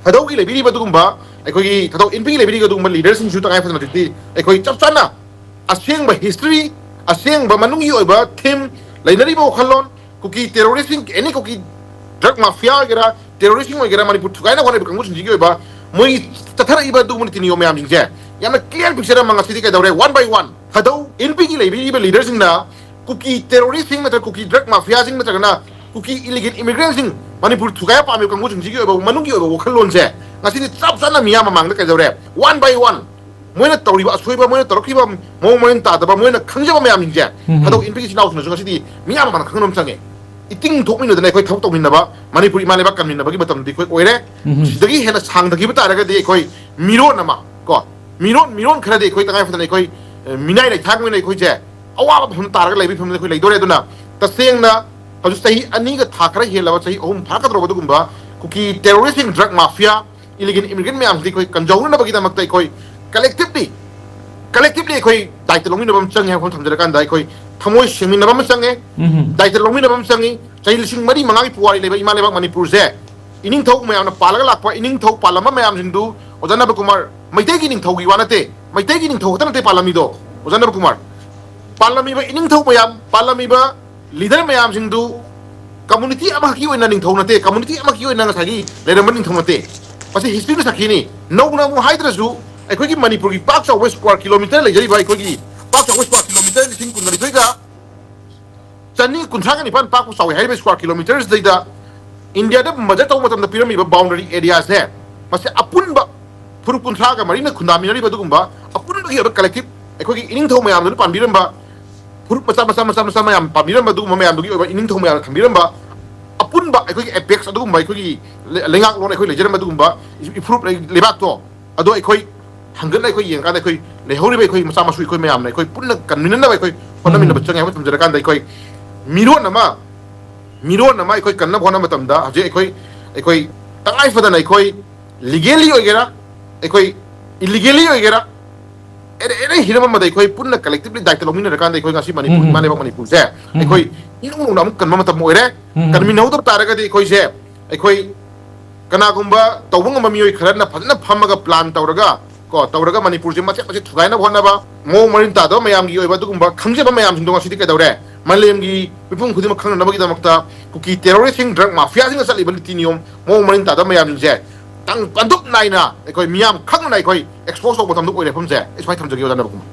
ꯊꯥꯗꯧꯒꯤ ꯂꯩꯕꯤꯔꯤꯕ ꯑꯗꯨꯒꯨꯝꯕ ꯑꯩꯈꯣꯏꯒꯤ ꯊꯥꯗꯧ ꯏꯟꯄꯤꯒꯤ ꯂꯩꯕꯤꯔꯤꯕ ꯑꯗꯨꯒꯨꯝꯕ ꯂꯤꯗꯔꯁꯤꯡꯁꯨ ꯇꯉꯥꯏ ꯐꯗꯅ ꯍꯧꯖꯤꯛꯇꯤ ꯑꯩꯈꯣꯏ ꯆꯞ ꯆꯥꯅ ꯑꯁꯦꯡꯕ ꯍꯤꯁꯇ꯭ꯔꯤ ꯑꯁꯦꯡꯕ ꯃꯅꯨꯡꯒꯤ ꯑꯣꯏꯕ ꯊꯤꯝ ꯂꯩꯅꯔꯤꯕ ꯋꯥꯈꯜꯂꯣꯟ ꯀꯨꯀꯤ ꯇꯦꯔꯣꯔꯤꯁꯁꯤꯡ ꯑꯦꯅꯤ ꯀꯨꯀꯤ ꯗ꯭ꯔꯒ ꯃꯥꯐꯤꯌꯥ ꯑꯣꯏꯒꯦꯔꯥ ꯇꯦꯔꯣꯔꯤꯁꯁꯤꯡ ꯑꯣꯏꯒꯦꯔꯥ ꯃꯅꯤꯄꯨꯔ ꯊꯨꯒꯥꯏꯅ ꯍꯣꯠꯅꯔꯤꯕ ꯀꯥꯡꯕꯨꯁꯤꯡꯁꯤꯒꯤ ꯑꯣꯏꯕ ꯃꯣꯏ ꯆꯠꯊꯔꯛꯏꯕ ꯑꯗꯨꯒꯨꯝꯕ ꯅꯤꯇꯤ ꯅꯤꯌꯣꯝ ꯃꯌꯥꯝꯁꯤꯡꯁꯦ ꯌꯥꯝꯅ ꯀ꯭ꯂꯤꯌꯥꯔ ꯄꯤꯛꯆꯔ ꯑꯃ ꯉꯁꯤꯗꯤ ꯀꯩꯗꯧꯔꯦ ꯋꯥꯟ ꯕꯥꯏ ꯋꯥꯟ ꯊꯥꯗꯧ ꯏꯟꯄꯤꯒꯤ ꯂꯩꯕꯤꯔꯤꯕ ꯂꯤꯗꯔꯁꯤꯡꯅ ꯀꯨꯀꯤ ꯇꯦꯔꯣꯔꯤꯁꯁꯤꯡ ꯅꯠꯇ꯭ꯔꯒ ꯀꯨꯀꯤ ꯗ꯭ꯔꯒ ꯃꯥꯐꯤꯌꯥꯁꯤꯡ ꯅꯠꯇ꯭ꯔꯒꯅ ꯀꯨꯀꯤ ꯏꯂꯤꯒꯦꯜ ꯏꯃꯤꯒ꯭ꯔꯦꯟꯁꯤꯡ ꯃꯅꯤꯄꯨꯔ ꯊꯨꯒꯥꯏꯕ ꯄꯥꯝꯃꯤꯕ ꯀꯥꯡꯕꯨꯁꯤꯡꯁꯤꯒꯤ ꯑꯣꯏꯕ ꯃꯅꯨꯡꯒꯤ ꯑꯣꯏꯕ ꯋꯥꯈꯜꯂꯣꯟꯁꯦ ꯉꯁꯤꯗꯤ ꯆꯞ ꯆꯥꯅ ꯃꯤꯌꯥꯝ ꯃꯃꯥꯡꯗ ꯀꯩꯗꯧꯔꯦ ꯋꯥꯟ ꯕꯥꯏ ꯋꯥꯟ ꯃꯣꯏꯅ ꯇꯧꯔꯤꯕ ꯑꯁꯣꯏꯕ ꯃꯣꯏꯅ ꯇꯧꯔꯛꯈꯤꯕ ꯃꯑꯣꯡ ꯃꯔꯤꯟ ꯇꯥꯗꯕ ꯃꯣꯏꯅ ꯈꯪꯖꯕ ꯃꯌꯥꯝꯁꯤꯡꯁꯦ ꯊꯥꯗꯧ ꯏꯟꯄꯤꯒꯤ ꯏꯆꯤꯜ ꯏꯅꯥꯎꯁꯤꯡꯅꯁꯨ ꯉꯁꯤꯗꯤ ꯃꯤꯌꯥꯝ ꯃꯃꯥꯡꯗ ꯈꯪꯕ ꯑꯃ ꯆꯪꯉꯦ ꯏꯇꯤꯡ ꯊꯣꯛꯃꯤꯟꯅꯗꯅ ꯑꯩꯈꯣꯏ ꯊꯕꯛ ꯇꯧꯃꯤꯟꯅꯕ ꯃꯅꯤꯄꯨꯔ ꯏꯃꯥ ꯂꯩꯕꯥꯛ ꯀꯟꯃꯤꯟꯅꯕꯒꯤ ꯃꯇꯝꯗꯤ ꯑꯩꯈꯣꯏ ꯑꯣꯏꯔꯦ ꯁꯤꯗꯒꯤ ꯍꯦꯟꯅ ꯁꯥꯡꯊꯈꯤꯕ ꯇꯥꯔꯒꯗꯤ ꯑꯩꯈꯣꯏ ꯃꯤꯔꯣꯟ ꯑꯃ ꯀꯣ ꯃꯤꯔꯣꯟ ꯈꯔꯗꯤ ꯑꯩꯈꯣꯏ ꯇꯉꯥꯏ ꯐꯗꯅ ꯑꯩꯈꯣꯏ ꯃꯤꯅꯥꯏ ꯂꯩꯊꯥꯡ ꯑꯣꯏꯅ ꯑꯩꯈꯣꯏꯁꯦ ꯑꯋꯥꯕ ꯐꯝ ꯇꯥꯔꯒ ꯂꯩꯕ ꯐꯤꯕꯝꯗ ꯑꯩꯈꯣꯏ ꯂꯩꯗꯣꯔꯦ ꯑꯗꯨꯅ ꯇꯁꯦꯡꯅ ꯍꯧꯖꯤꯛ ꯆꯍꯤ ꯑꯅꯤꯒ ꯊꯥ ꯈꯔ ꯍꯦꯜꯂꯕ ꯆꯍꯤ ꯑꯍꯨꯝ ꯐꯥꯔꯛꯀꯗꯧꯔꯕ ꯑꯗꯨꯒꯨꯝꯕ ꯀꯨꯀꯤ ꯇꯦꯔꯣꯔꯤꯁꯁꯤꯡ ꯗ꯭ꯔꯒ ꯃꯥꯐꯤꯌꯥ ꯏꯂꯤꯒꯦꯜ ꯏꯃꯤꯒ꯭ꯔꯦꯟ ꯃꯌꯥꯝꯁꯤꯗꯤ ꯑꯩꯈꯣꯏ ꯀꯟꯖꯧꯅꯅꯕꯒꯤꯗꯃꯛꯇ ꯑꯩꯈꯣꯏ ꯀꯂꯦꯛꯇꯤꯚꯂꯤ ꯑꯩꯈꯣꯏ ꯗꯥꯏꯇ ꯂꯧꯃꯤꯟꯅꯕ ꯑꯃ ꯆꯪꯉꯦ ꯍꯥꯏꯕ ꯋꯥꯐꯝ ꯊꯝꯖꯔꯀꯥꯟꯗ ꯑꯩꯈꯣꯏ ꯊꯃꯣꯏ ꯁꯦꯡꯃꯤꯟꯅꯕ ꯑꯃ ꯆꯪꯉꯦ ꯗꯥꯏꯇ ꯂꯧꯃꯤꯟꯅꯕ ꯑꯃ ꯆꯪꯉꯤ ꯆꯍꯤ 2004 ꯄꯨꯋꯥꯔꯤ ꯂꯩꯕ ꯏꯃꯥ ꯂꯩꯕꯥꯛ ꯃꯅꯤꯄꯨꯔꯁꯦ ꯏꯅꯤꯡꯊꯧ ꯃꯌꯥꯝꯅ ꯄꯥꯜꯂꯒ ꯂꯥꯛꯄ ꯏꯅꯤꯡꯊꯧ ꯄꯥꯜꯂꯝꯕ ꯃꯌꯥꯝꯁꯤꯡꯗꯨ ꯑꯣꯖꯥ ꯅꯕꯀꯨꯃꯥꯔ ꯃꯩꯇꯩꯒꯤ ꯅꯤꯡꯊꯧꯒꯤ ꯋꯥ ꯅꯠꯇꯦ ꯃꯩꯇꯩꯒꯤ ꯅꯤꯡꯊꯧ ꯈꯛꯇ ꯅꯠꯇꯦ ꯄꯥꯜꯂꯝꯃꯤꯗꯣ ꯑꯣꯖꯥ ꯅꯕꯀꯨꯃꯥꯔ ꯄꯥꯜꯂꯝꯃꯤꯕ ꯏꯅꯤꯡꯊꯧ ꯃꯌꯥꯝ ꯄꯥꯜꯂꯝꯃꯤꯕ ꯂꯤꯗꯔ ꯃꯌꯥꯝꯁꯤꯡꯗꯨ ꯀꯝꯃꯨꯅꯤꯇꯤ ꯑꯃꯈꯛꯀꯤ ꯑꯣꯏꯅ ꯅꯤꯡꯊꯧ ꯅꯠꯇꯦ ꯀꯝꯃꯨꯅꯤꯇꯤ ꯑꯃꯈꯛꯀꯤ ꯑꯣꯏꯅ ꯉꯁꯥꯏꯒꯤ ꯂꯩꯔꯝꯕ ꯅꯤꯡꯊꯧ ꯅꯠꯇꯦ ꯃꯁꯤ ꯍꯤꯁꯇ꯭ꯔꯤꯅ ꯁꯥꯈꯤꯅꯤ ꯅꯧꯅ ꯑꯃꯨꯛ ꯍꯥꯏꯗ꯭ꯔꯁꯨ ꯑꯩꯈꯣꯏꯒꯤ ꯃꯅꯤꯄꯨꯔꯒꯤ ꯄꯥꯛ ꯆꯥꯎꯕ ꯁ꯭ꯀ꯭ꯋꯥꯔ ꯀꯤꯂꯣꯃꯤꯇꯔ ꯂꯩꯖꯔꯤꯕ ꯑꯩꯈꯣꯏꯒꯤ ꯄꯥꯛ ꯆꯥꯎꯕ ꯁ꯭ꯀ꯭ꯋꯥꯔ ꯀꯤꯂꯣꯃꯤꯇꯔ 19,200ꯒ 1,039 ꯄꯥꯛꯄ ꯆꯥꯎꯏ ꯍꯥꯏꯔꯤꯕ ꯁ꯭ꯀ꯭ꯋꯥꯔ ꯀꯤꯂꯣꯃꯤꯇꯔꯁꯤꯗꯩꯗ ꯏꯟꯗꯤꯌꯥꯗ ꯃꯖꯔ ꯇꯧꯕ ꯃꯇꯝꯗ ꯄꯤꯔꯝꯃꯤꯕ ꯕꯥꯎꯟꯗꯔꯤ ꯑꯦꯔꯤꯌꯥꯁꯦ ꯃꯁꯤ ꯑꯄꯨꯟꯕ ꯐꯨꯔꯨꯞ 30ꯒ ꯃꯔꯤꯅ ꯈꯨꯟꯗꯥꯃꯤꯟꯅꯔꯤꯕ ꯑꯗꯨꯒꯨꯝꯕ ꯑꯄꯨꯟꯕꯒꯤ ꯑꯣꯏꯕ ꯀꯂꯦꯛꯇꯤꯚ ꯑꯩꯈꯣꯏꯒꯤ ꯏꯅꯤꯡꯊꯧ ꯃꯌꯥꯝꯗꯨꯅ ꯄꯥꯟꯕꯤꯔꯝꯕ ꯐꯨꯔꯨꯞ ꯃꯆꯥ ꯃꯌꯥꯝ ꯄꯥꯟꯕꯤꯔꯝꯕ ꯑꯗꯨꯒꯨꯝꯕ ꯃꯌꯥꯝꯗꯨꯒꯤ ꯑꯣꯏꯕ ꯏꯅꯤꯡꯊꯧ ꯃꯌꯥꯝꯅ ꯊꯝꯕꯤꯔꯝꯕ ꯑꯄꯨꯟꯕ ꯑꯩꯈꯣꯏꯒꯤ ꯑꯦꯄꯦꯛꯁ ꯑꯗꯨꯒꯨꯝꯕ ꯑꯩꯈꯣꯏꯒꯤ ꯂꯩꯉꯥꯛꯂꯣꯟ ꯑꯩꯈꯣꯏ ꯂꯩꯖꯔꯝꯕ ꯑꯗꯨꯒꯨꯝꯕ ꯏꯐꯨꯔꯨꯞ ꯂꯩꯕꯥꯛꯇꯣ ꯑꯗꯣ ꯑꯩꯈꯣꯏ ꯍꯪꯒꯠꯅ ꯑꯩꯈꯣꯏ ꯌꯦꯡꯀꯥꯟꯗ ꯑꯩꯈꯣꯏ ꯂꯩꯍꯧꯔꯤꯕ ꯑꯩꯈꯣꯏ ꯃꯆꯥ ꯃꯁꯨ ꯑꯩꯈꯣꯏ ꯃꯌꯥꯝꯅ ꯑꯩꯈꯣꯏ ꯄꯨꯟꯅ ꯀꯟꯃꯤꯟꯅꯅꯕ ꯑꯩꯈꯣꯏ ꯍꯣꯠꯅꯃꯤꯟꯅꯕ ꯆꯪꯉꯦ ꯍꯥꯏꯕ ꯊꯝꯖꯔꯀꯥꯟꯗ ꯑꯩꯈꯣꯏ ꯃꯤꯔꯣꯟ ꯑꯃ ꯑꯩꯈꯣꯏ ꯀꯟꯅꯕ ꯍꯣꯠꯅꯕ ꯃꯇꯝꯗ ꯍꯧꯖꯤꯛ ꯑꯩꯈꯣই ꯇꯉꯥꯏ ꯐꯗꯅ ꯑꯩꯈꯣই ꯂꯤꯒꯦꯂꯤ ꯑꯣꯏꯒꯦꯔꯥ ꯑꯩꯈꯣই ꯏꯂꯤꯒꯦꯂꯤ ꯑꯣꯏꯒꯦꯔꯥ ꯑꯦꯅꯤ ꯍꯤꯔꯝ ꯑꯃꯗ ꯑꯩꯈꯣꯏ ꯄꯨꯟꯅ ꯀꯂꯦꯛꯇꯤꯚꯂꯤ ꯗꯥꯏꯇ ꯂꯧꯃꯤꯟꯅꯔꯀꯥꯟꯗ ꯑꯩꯈꯣꯏ ꯉꯁꯤ ꯃꯅꯤꯄꯨꯔ ꯏꯃꯥ ꯂꯩꯕꯥꯛ ꯃꯅꯤꯄꯨꯔꯁꯦ ꯑꯩꯈꯣꯏ ꯏꯅꯧꯅꯧꯅ ꯑꯃꯨꯛ ꯀꯟꯕ ꯃꯇꯝ ꯑꯣꯏꯔꯦ ꯀꯟꯃꯤꯟꯅꯍꯧꯗꯕ ꯇꯥꯔꯒꯗꯤ ꯑꯩꯈꯣꯏꯁꯦ ꯑꯩꯈꯣꯏ ꯀꯅꯥꯒꯨꯝꯕ ꯇꯧꯕ ꯉꯝꯕ ꯃꯤꯑꯣꯏ ꯈꯔꯅ ꯐꯖꯅ ꯐꯝꯃꯒ ꯄ꯭ꯂꯥꯟ ꯇꯧꯔꯒ ꯃꯅꯤꯄꯨꯔꯁꯦ ꯃꯆꯦꯠ ꯃꯆꯦꯠ ꯊꯨꯒꯥꯏꯅꯕ ꯍꯣꯠꯅꯕ ꯃꯑꯣꯡ ꯃꯔꯤꯟ ꯇꯥꯗꯕ ꯃꯌꯥꯝꯒꯤ ꯑꯣꯏꯕ ꯑꯗꯨꯒꯨꯝꯕ ꯈꯪꯖꯕ ꯃꯌꯥꯝꯁꯤꯡꯗꯣ ꯉꯁꯤꯗꯤ ꯀꯩꯗꯧꯔꯦ ꯃꯥꯂꯦꯝꯒꯤ ꯃꯤꯄꯨꯝ ꯈꯨꯗꯤꯡꯃꯛ ꯈꯪꯅꯅꯕꯒꯤꯗꯃꯛꯇ ꯀꯨꯀꯤ ꯇꯦꯔꯣꯔꯤꯁꯁꯤꯡ ꯗ꯭ꯔꯒ ꯃꯥꯐꯤꯌꯥꯁꯤꯡꯅ ꯆꯠꯂꯤꯕ ꯅꯤꯇꯤ ꯅꯤꯌꯣꯝ ꯃꯑꯣꯡ ꯃꯔꯤꯟ ꯇꯥꯗꯕ ꯃꯌꯥꯝꯁꯤꯡꯁꯦ ꯇꯪ ꯄꯟꯗꯨꯞ ꯅꯥꯏꯅ ꯑꯩꯈꯣꯏ ꯃꯤꯌꯥꯝ ꯈꯪꯅ ꯑꯩꯈꯣꯏ ꯑꯦꯛꯁꯄꯣꯖ ꯇꯧꯕ ꯃꯇꯝꯗ ꯑꯣꯏꯔꯦ ꯃꯐꯝꯁꯦ ꯑꯩ ꯁꯨꯃꯥꯏꯅ ꯊꯝꯖꯒꯦ ꯑꯣꯖꯥ ꯅꯕꯀꯨꯃꯥꯔ